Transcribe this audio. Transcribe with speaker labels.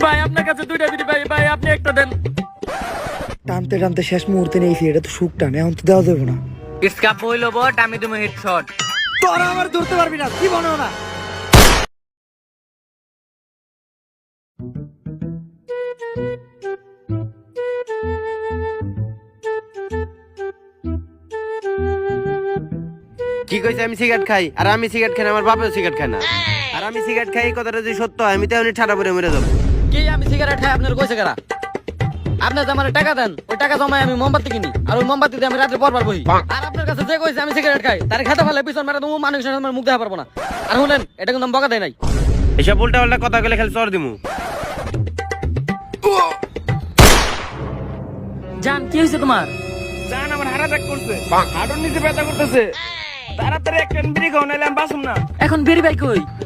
Speaker 1: ভাই আপনার কাছে দুইটা বিড়ি ভাই, ভাই আপনি একটা দেন।
Speaker 2: টানতে টানতে শেষ মুহূর্তে নিয়েছি, এটা তো সুখ টানে, এখন তো দেওয়া যাবে না।
Speaker 1: স্কাপ হইলো বট, আমি তুমি হেডশট।
Speaker 2: তোরা আমার ধরতে পারবি না, কি মনে না।
Speaker 3: কি কইছে আমি সিগারেট খাই, আর আমি সিগারেট খাই না, আমার বাপেও সিগারেট খায় না। আর আমি সিগারেট খাই, এই কথাটা যদি সত্য হয়, আমি তো এমনি ঠাড়া পরে মরে যাবো।
Speaker 1: কি আমি সিগারেট খাই আপনার কইছে কারা? আপনি যে আমার টাকা দেন, ওই টাকা জমায় আমি মোমবাতি কিনি, আর ওই মোমবাতি দিয়ে আমি রাতে পরবার বই। আর আপনার কাছে যে কইছে আমি সিগারেট খাই, তার খেতে ফেলে পিছন মারা তুমি মানুষের সামনে আমার মুখ দেখা পারবো না। আর শুনেন, এটা কিন্তু আমি বকা দেয় নাই।
Speaker 3: এসব উল্টা পাল্টা কথা বলে খালি চর দিমু।
Speaker 1: জান কি হয়েছে তোমার?
Speaker 4: জান আমার হার্ট অ্যাটাক করছে, হার্টের নিচে ব্যথা করতেছে, তাড়াতাড়ি একটা বিড়ি খাও নাইলে আমি বাঁচুম না।
Speaker 1: এখন বেরি ভাই কই?